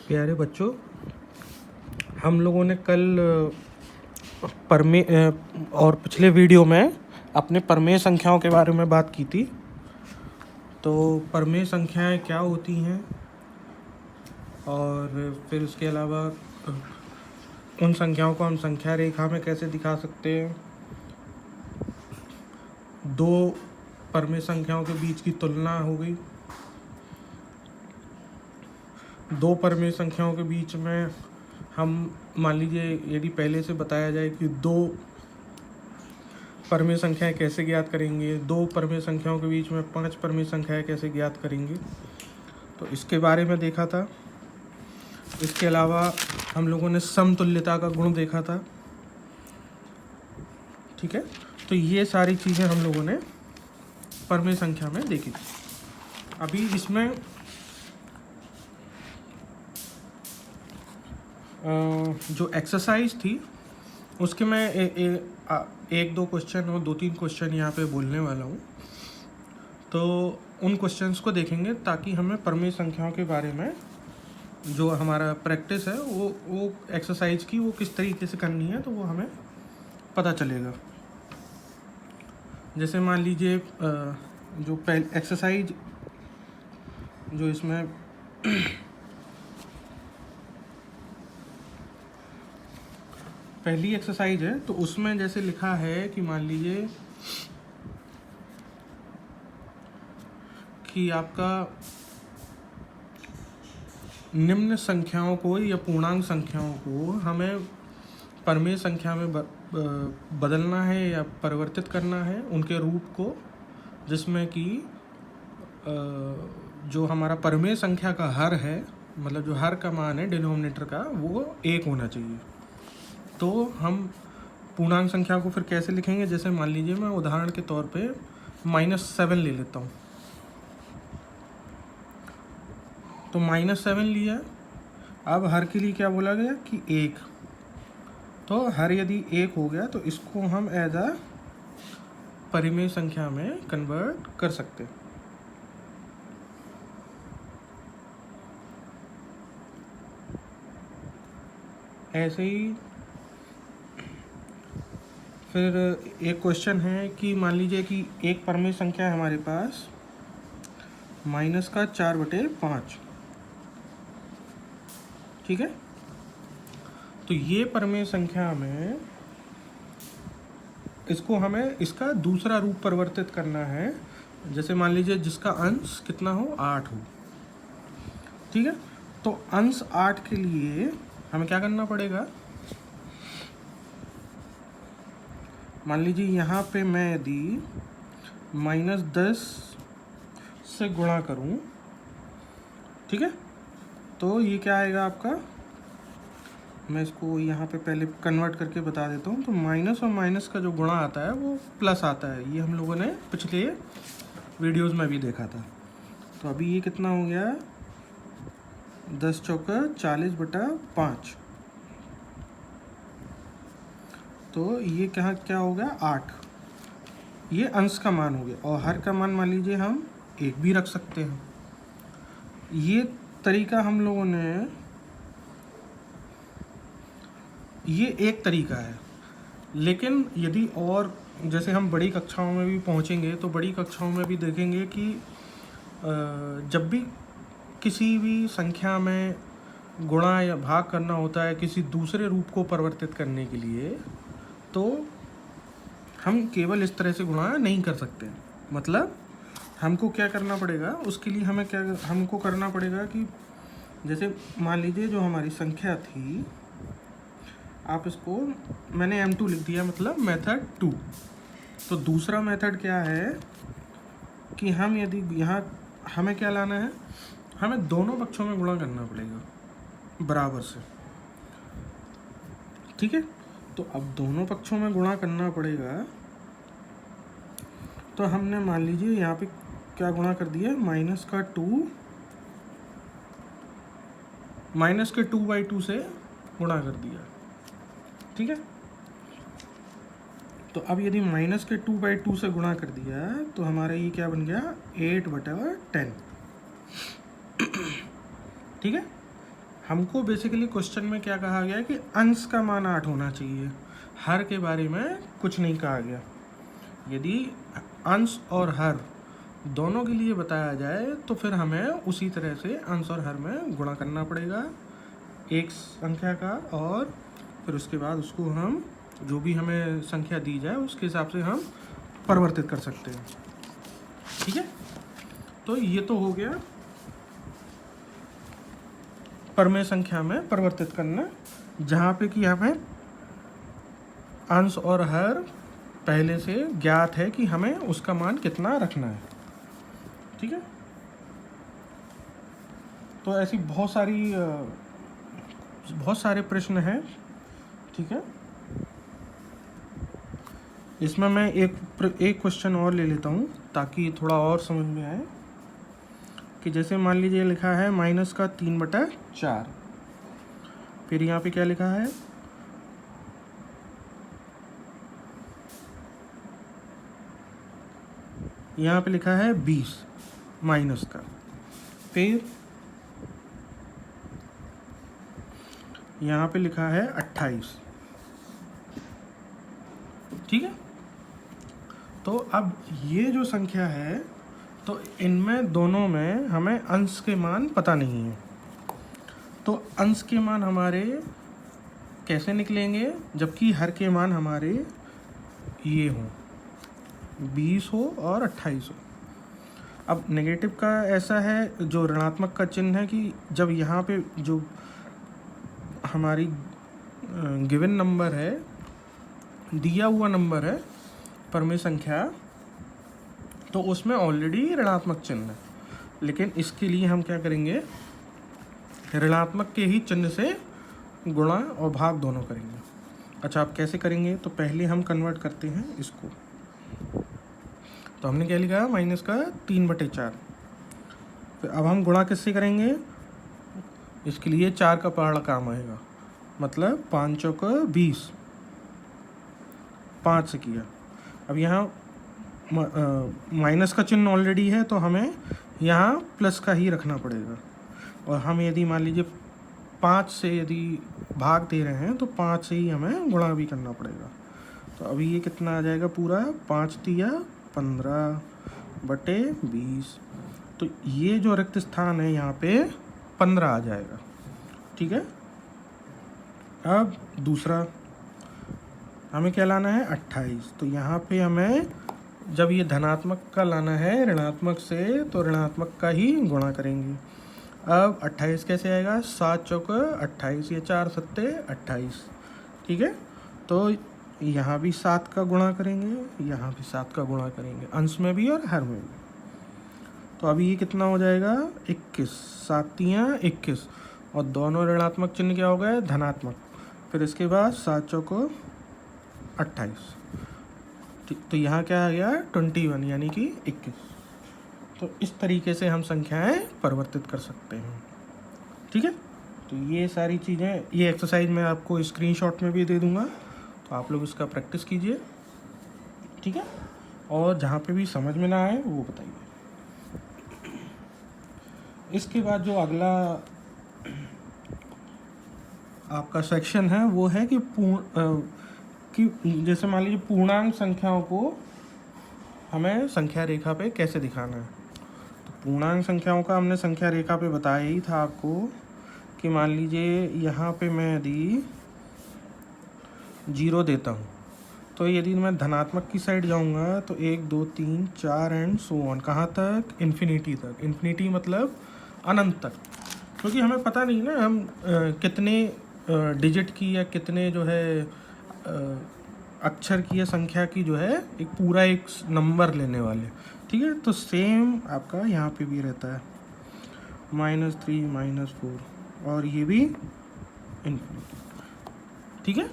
प्यारे बच्चों, हम लोगों ने कल और पिछले वीडियो में अपने परमेय संख्याओं के बारे में बात की थी। तो परमेय संख्याएं क्या होती हैं और फिर उसके अलावा उन संख्याओं को हम संख्या रेखा में कैसे दिखा सकते हैं, दो परमेय संख्याओं के बीच की तुलना हो गई। दो परमेय संख्याओं के बीच में हम मान लीजिए यदि पहले से बताया जाए कि दो परमेय संख्याएं कैसे ज्ञात करेंगे, दो परमेय संख्याओं के बीच में पांच परमेय संख्याएं कैसे ज्ञात करेंगे, तो इसके बारे में देखा था। इसके अलावा हम लोगों ने समतुल्यता का गुण देखा था। ठीक है, तो ये सारी चीज़ें हम लोगों ने परमेय संख्या में देखी थी। अभी इसमें जो एक्सरसाइज थी उसके मैं एक दो क्वेश्चन और 2-3 क्वेश्चन यहाँ पे बोलने वाला हूँ। तो उन क्वेश्चंस को देखेंगे ताकि हमें परमेय संख्याओं के बारे में जो हमारा प्रैक्टिस है वो एक्सरसाइज की वो किस तरीके से करनी है, तो वो हमें पता चलेगा। जैसे मान लीजिए जो पहले एक्सरसाइज जो इसमें पहली एक्सरसाइज है, तो उसमें जैसे लिखा है कि मान लीजिए कि आपका निम्न संख्याओं को या पूर्णांक संख्याओं को हमें परमेय संख्या में बदलना है या परिवर्तित करना है उनके रूप को, जिसमें कि जो हमारा परमेय संख्या का हर है, मतलब जो हर का मान है डिनोमिनेटर का, वो 1 होना चाहिए। तो हम पूर्णांक संख्या को फिर कैसे लिखेंगे, जैसे मान लीजिए मैं उदाहरण के तौर पे -7 ले लेता हूँ। तो -7 लिया, अब हर के लिए क्या बोला गया कि 1। तो हर यदि 1 हो गया तो इसको हम एज अ परिमेय संख्या में कन्वर्ट कर सकते हैं। ऐसे ही फिर एक क्वेश्चन है कि मान लीजिए कि एक परमेय संख्या है हमारे पास -4/5। ठीक है, तो ये परमेय संख्या में इसको हमें इसका दूसरा रूप परिवर्तित करना है। जैसे मान लीजिए जिसका अंश कितना हो, 8 हो। ठीक है, तो अंश 8 के लिए हमें क्या करना पड़ेगा, मान लीजिए यहाँ पे मैं यदि -10 से गुणा करूँ, ठीक है, तो ये क्या आएगा आपका, मैं इसको यहाँ पे पहले कन्वर्ट करके बता देता हूँ। तो माइनस और माइनस का जो गुणा आता है वो प्लस आता है। ये हम लोगों ने पिछले वीडियोस में भी देखा था। तो अभी ये कितना हो गया, 10 चौका 40/5। तो ये क्या हो गया, 8। ये अंश का मान हो गया, और हर का मान मान लीजिए हम 1 भी रख सकते हैं। ये तरीका हम लोगों ने, ये एक तरीका है। लेकिन यदि और जैसे हम बड़ी कक्षाओं में भी पहुंचेंगे तो बड़ी कक्षाओं में भी देखेंगे कि जब भी किसी भी संख्या में गुणा या भाग करना होता है किसी दूसरे रूप को परिवर्तित करने के लिए, तो हम केवल इस तरह से गुणा नहीं कर सकते। मतलब हमको क्या करना पड़ेगा, उसके लिए हमको करना पड़ेगा कि जैसे मान लीजिए जो हमारी संख्या थी, आप इसको मैंने M2 लिख दिया, मतलब मेथड 2। तो दूसरा मेथड क्या है कि हम यदि यहाँ हमें क्या लाना है, हमें दोनों पक्षों में गुणा करना पड़ेगा बराबर से। ठीक है, तो अब दोनों पक्षों में गुणा करना पड़ेगा। तो हमने मान लीजिए यहाँ पे क्या गुणा कर दिया, -2/2 से गुणा कर दिया। ठीक है, तो अब यदि -2/2 से गुणा कर दिया तो हमारा ये क्या बन गया, 8/10। ठीक है, हमको बेसिकली क्वेश्चन में क्या कहा गया है कि अंश का मान 8 होना चाहिए, हर के बारे में कुछ नहीं कहा गया। यदि अंश और हर दोनों के लिए बताया जाए तो फिर हमें उसी तरह से अंश और हर में गुणा करना पड़ेगा एक संख्या का, और फिर उसके बाद उसको हम जो भी हमें संख्या दी जाए उसके हिसाब से हम परिवर्तित कर सकते हैं। ठीक है, तो ये तो हो गया परमेय संख्या में परिवर्तित करना, जहाँ पे कि हमें अंश और हर पहले से ज्ञात है कि हमें उसका मान कितना रखना है। ठीक है, तो ऐसी बहुत सारे प्रश्न हैं। ठीक है, इसमें मैं एक क्वेश्चन और ले लेता हूँ ताकि थोड़ा और समझ में आए। कि जैसे मान लीजिए लिखा है -3/4, फिर यहाँ पे क्या लिखा है, यहाँ पे लिखा है 20 माइनस का, फिर यहाँ पे लिखा है 28। ठीक है, तो अब ये जो संख्या है तो इनमें दोनों में हमें अंश के मान पता नहीं है, तो अंश के मान हमारे कैसे निकलेंगे जबकि हर के मान हमारे ये हों, 20 हो और 28 हो। अब नेगेटिव का ऐसा है, जो ऋणात्मक का चिन्ह है, कि जब यहाँ पे जो हमारी गिवन नंबर है, दिया हुआ नंबर है परमेय संख्या, तो उसमें ऑलरेडी ऋणात्मक चिन्ह है, लेकिन इसके लिए हम क्या करेंगे, ऋणात्मक के ही चिन्ह से गुणा और भाग दोनों करेंगे। अच्छा, आप कैसे करेंगे, तो पहले हम कन्वर्ट करते हैं इसको। तो हमने क्या लिखा, -3/4। फिर अब हम गुणा किससे करेंगे, इसके लिए 4 का पहाड़ा काम आएगा, मतलब 5 चौक 20, 5 से किया। अब यहाँ माइनस का चिन्ह ऑलरेडी है तो हमें यहाँ प्लस का ही रखना पड़ेगा, और हम यदि मान लीजिए 5 से यदि भाग दे रहे हैं तो 5 से ही हमें गुणा भी करना पड़ेगा। तो अभी ये कितना आ जाएगा, पूरा 5 तिया 15/20। तो ये जो रिक्त स्थान है यहाँ पे 15 आ जाएगा। ठीक है, अब दूसरा हमें क्या लाना है, 28। तो यहाँ पे हमें जब ये धनात्मक का लाना है ऋणात्मक से, तो ऋणात्मक का ही गुणा करेंगे। अब 28 कैसे आएगा, 7 चौक 28, ये 4 सत्ते 28। ठीक है, तो यहाँ भी 7 का गुणा करेंगे, यहाँ भी 7 का गुणा करेंगे, अंश में भी और हर में भी। तो अभी ये कितना हो जाएगा, 21, 7 तिया 21, और दोनों ऋणात्मक चिन्ह क्या हो गए, धनात्मक। फिर इसके बाद 7 चौक 28। तो यहाँ क्या आ गया, 21 यानी कि 21। तो इस तरीके से हम संख्याएं परिवर्तित कर सकते हैं। ठीक है, तो ये सारी चीज़ें, ये एक्सरसाइज मैं आपको स्क्रीनशॉट में भी दे दूँगा, तो आप लोग इसका प्रैक्टिस कीजिए। ठीक है, और जहाँ पे भी समझ में ना आए वो बताइए। इसके बाद जो अगला आपका सेक्शन है वो है कि जैसे मान लीजिए पूर्णांक संख्याओं को हमें संख्या रेखा पे कैसे दिखाना है। तो पूर्णांक संख्याओं का हमने संख्या रेखा पे बताया ही था आपको कि मान लीजिए यहाँ पे मैं यदि 0 देता हूँ, तो यदि मैं धनात्मक की साइड जाऊँगा तो 1 2 3 4 एंड सो ऑन, कहाँ तक, इन्फिनिटी तक। इन्फिनिटी मतलब अनंत तक, क्योंकि हमें पता नहीं ना हम कितने डिजिट की या कितने जो है अक्षर की या संख्या की जो है एक पूरा एक नंबर लेने वाले। ठीक है, तो सेम आपका यहाँ पे भी रहता है, -3 -4, और ये भी इन्फिनिटी। ठीक है,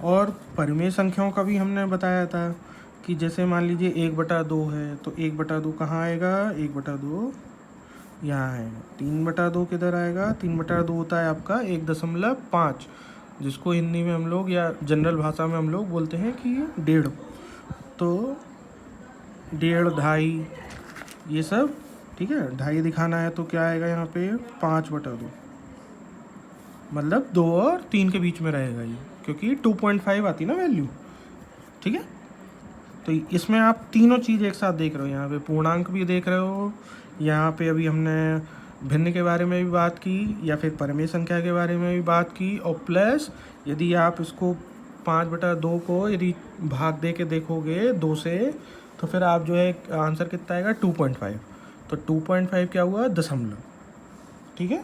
और परिमेय संख्याओं का भी हमने बताया था कि जैसे मान लीजिए 1/2 है, तो 1/2 कहाँ आएगा, 1/2 यहाँ है। 3/2 किधर आएगा, 3/2 होता है आपका 1.5, जिसको हिंदी में हम लोग या जनरल भाषा में हम लोग बोलते हैं कि 1.5। तो डेढ़, ढाई, ये सब, ठीक है। ढाई दिखाना है तो क्या आएगा यहाँ पे 5/2, मतलब 2 और 3 के बीच में रहेगा ये, क्योंकि 2.5 आती ना वैल्यू, ठीक है। तो इसमें आप तीनों चीज़ एक साथ देख रहे हो, यहाँ पे पूर्णांक भी देख रहे हो, यहाँ पे अभी हमने भिन्न के बारे में भी बात की, या फिर परिमेय संख्या के बारे में भी बात की, और प्लस यदि आप इसको 5/2 को यदि भाग दे के देखोगे 2 से, तो फिर आप जो है आंसर कितना आएगा 2.5। तो 2.5 क्या हुआ, दशमलव, ठीक है।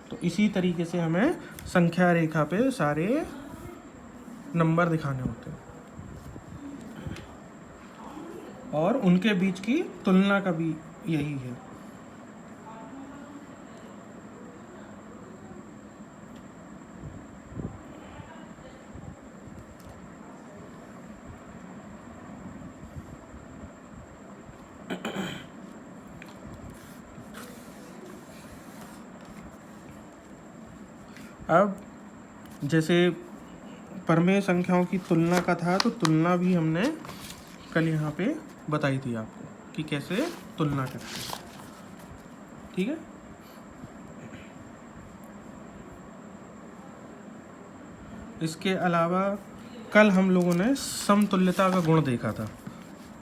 तो इसी तरीके से हमें संख्या रेखा पे सारे नंबर दिखाने होते हैं, और उनके बीच की तुलना का भी यही है। अब जैसे परमेय संख्याओं की तुलना का था, तो तुलना भी हमने कल यहाँ पे बताई थी आपको कि कैसे तुलना करते हैं, ठीक है। इसके अलावा कल हम लोगों ने समतुल्यता का गुण देखा था,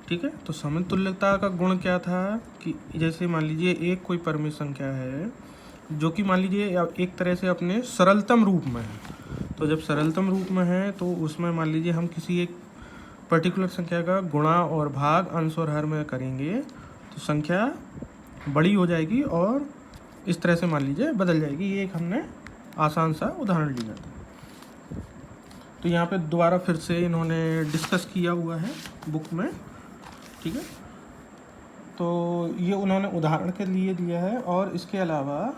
ठीक है। तो समतुल्यता का गुण क्या था कि जैसे मान लीजिए एक कोई परमेय संख्या है जो कि मान लीजिए एक तरह से अपने सरलतम रूप में है, तो जब सरलतम रूप में है तो उसमें मान लीजिए हम किसी एक पर्टिकुलर संख्या का गुणा और भाग, अंश और हर में करेंगे तो संख्या बड़ी हो जाएगी और इस तरह से मान लीजिए बदल जाएगी। ये एक हमने आसान सा उदाहरण लिया था। तो यहाँ पे दोबारा फिर से इन्होंने डिस्कस किया हुआ है बुक में, ठीक है। तो ये उन्होंने उदाहरण के लिए दिया है, और इसके अलावा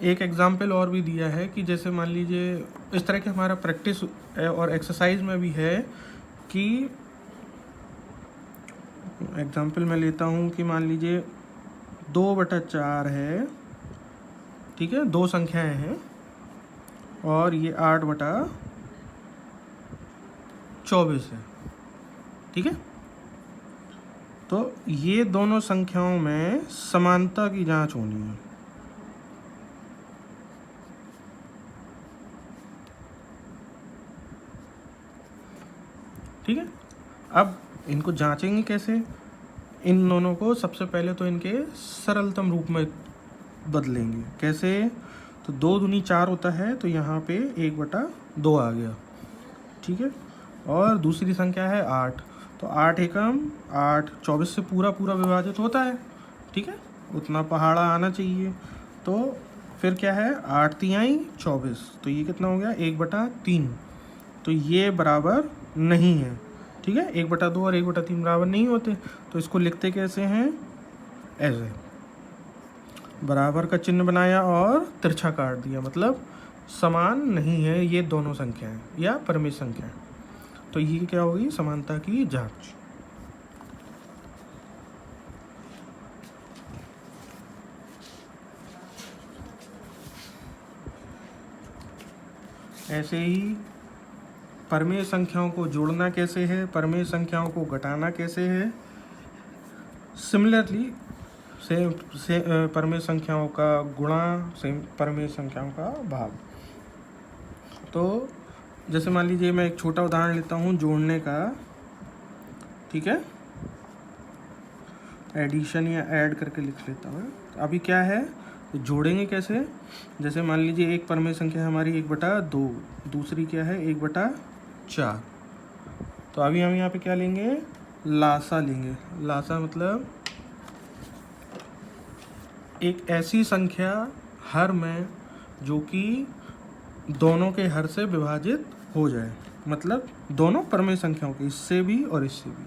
एक एग्जाम्पल और भी दिया है कि जैसे मान लीजिए इस तरह के हमारा प्रैक्टिस और एक्सरसाइज में भी है कि एग्जाम्पल मैं लेता हूँ कि मान लीजिए 2/4 है, ठीक है, 2 संख्याएं हैं, और ये 8/24 है, ठीक है। तो ये दोनों संख्याओं में समानता की जांच होनी है, ठीक है। अब इनको जांचेंगे कैसे, इन दोनों को सबसे पहले तो इनके सरलतम रूप में बदलेंगे। कैसे, तो 2 दूनी 4 होता है, तो यहाँ पे 1/2 आ गया, ठीक है। और दूसरी संख्या है 8, तो 8 एकम 8, 24 से पूरा पूरा विभाजित होता है, ठीक है, उतना पहाड़ा आना चाहिए। तो फिर क्या है, 8 तिहाई 24, तो ये कितना हो गया 1/3, तो ये बराबर नहीं है, ठीक है। 1/2 और 1/3 बराबर नहीं होते, तो इसको लिखते कैसे हैं, ऐसे बराबर का चिन्ह बनाया और तिरछा काट दिया, मतलब समान नहीं है ये दोनों संख्याएं या परमेय संख्याएं। तो ये क्या होगी, समानता की जांच। ऐसे ही परमेय संख्याओं को जोड़ना कैसे है, परमेय संख्याओं को घटाना कैसे है। सिमिलरली से परमेय संख्याओं का गुणा, सेम परमेय संख्याओं का भाग। तो जैसे मान लीजिए मैं एक छोटा उदाहरण लेता हूँ जोड़ने का, ठीक है, एडिशन या ऐड करके लिख लेता हूँ। अभी क्या है, तो जोड़ेंगे कैसे, जैसे मान लीजिए एक परमेय संख्या हमारी 1/2, दूसरी क्या है 1/4, तो अभी हम यहाँ पे क्या लेंगे, लासा लेंगे। लासा मतलब एक ऐसी संख्या हर में जो कि दोनों के हर से विभाजित हो जाए, मतलब दोनों परमेय संख्याओं के, इससे भी और इससे भी।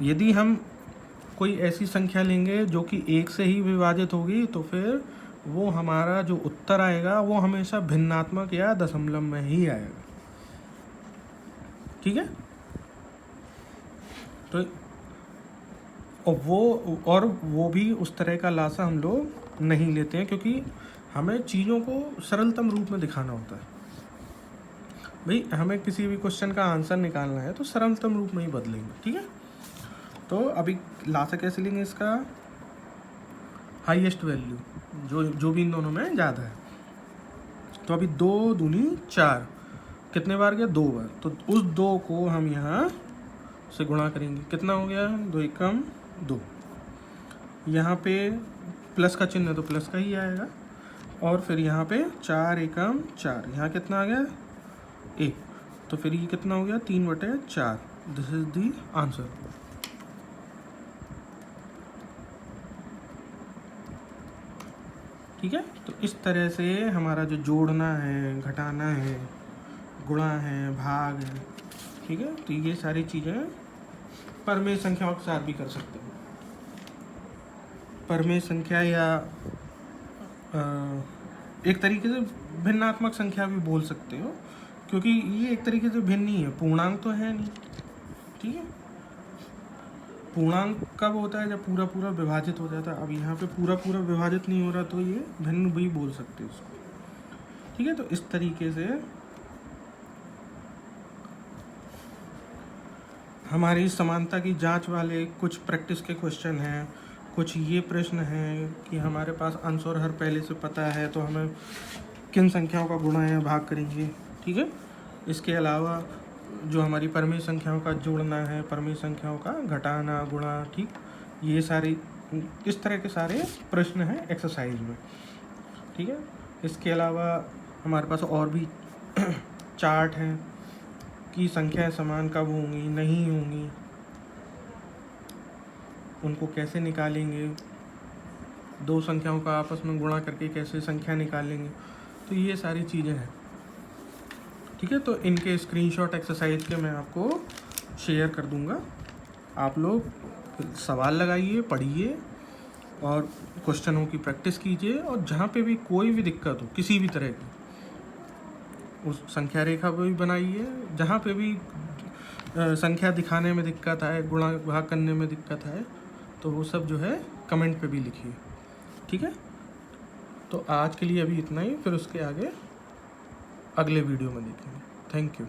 यदि हम कोई ऐसी संख्या लेंगे जो कि 1 से ही विभाजित होगी, तो फिर वो हमारा जो उत्तर आएगा वो हमेशा भिन्नात्मक या दशमलव में ही आएगा, ठीक है। तो और वो भी उस तरह का लासा हम लोग नहीं लेते हैं, क्योंकि हमें चीज़ों को सरलतम रूप में दिखाना होता है। भाई हमें किसी भी क्वेश्चन का आंसर निकालना है तो सरलतम रूप में ही बदलेंगे, ठीक है। तो अभी लासा कैसे लेंगे, इसका हाईएस्ट वैल्यू जो भी इन दोनों में ज़्यादा है। तो अभी 2 दूनी 4 कितने बार गया, 2 बार। तो उस 2 को हम यहाँ से गुणा करेंगे, कितना हो गया, 2 एकम 2। यहाँ पे प्लस का चिन्ह है तो प्लस का ही आएगा, और फिर यहाँ पे 4 एकम 4, यहाँ कितना आ गया 1। तो फिर ये कितना हो गया 3/4। This is the answer. ठीक है। तो इस तरह से हमारा जो जोड़ना है, घटाना है, गुणा है, भाग है, ठीक है, तो ये सारी चीज़ें परमेय संख्याओं के साथ भी कर सकते हो। परमेय संख्या या एक तरीके से भिन्नात्मक संख्या भी बोल सकते हो, क्योंकि ये एक तरीके से भिन्न ही है, पूर्णांक तो है नहीं, ठीक है। पूर्णांक कब होता है, जब पूरा पूरा विभाजित हो जाता है। अब यहाँ पे पूरा पूरा विभाजित नहीं हो रहा, तो ये भिन्न भी बोल सकते हो इसको, ठीक है। तो इस तरीके से हमारी समानता की जांच वाले कुछ प्रैक्टिस के क्वेश्चन हैं, कुछ ये प्रश्न हैं कि हमारे पास अंश और हर पहले से पता है तो हमें किन संख्याओं का गुणा या भाग करेंगे, ठीक है। इसके अलावा जो हमारी परमेय संख्याओं का जोड़ना है, परमेय संख्याओं का घटाना, गुणा, ठीक, ये सारी इस तरह के सारे प्रश्न हैं एक्सरसाइज में, ठीक है। इसके अलावा हमारे पास और भी चार्ट हैं कि संख्याएं समान कब होंगी, नहीं होंगी, उनको कैसे निकालेंगे, 2 संख्याओं का आपस में गुणा करके कैसे संख्या निकालेंगे, तो ये सारी चीज़ें हैं, ठीक है। तो इनके स्क्रीनशॉट एक्सरसाइज के मैं आपको शेयर कर दूंगा। आप लोग सवाल लगाइए, पढ़िए और क्वेश्चनों की प्रैक्टिस कीजिए, और जहाँ पे भी कोई भी दिक्कत हो किसी भी तरह की, उस संख्या रेखा को भी बनाइए। जहाँ पे भी संख्या दिखाने में दिक्कत आए, गुणा भाग करने में दिक्कत आए, तो वो सब जो है कमेंट पे भी लिखिए, ठीक है। तो आज के लिए अभी इतना ही, फिर उसके आगे अगले वीडियो में देखेंगे। Thank you.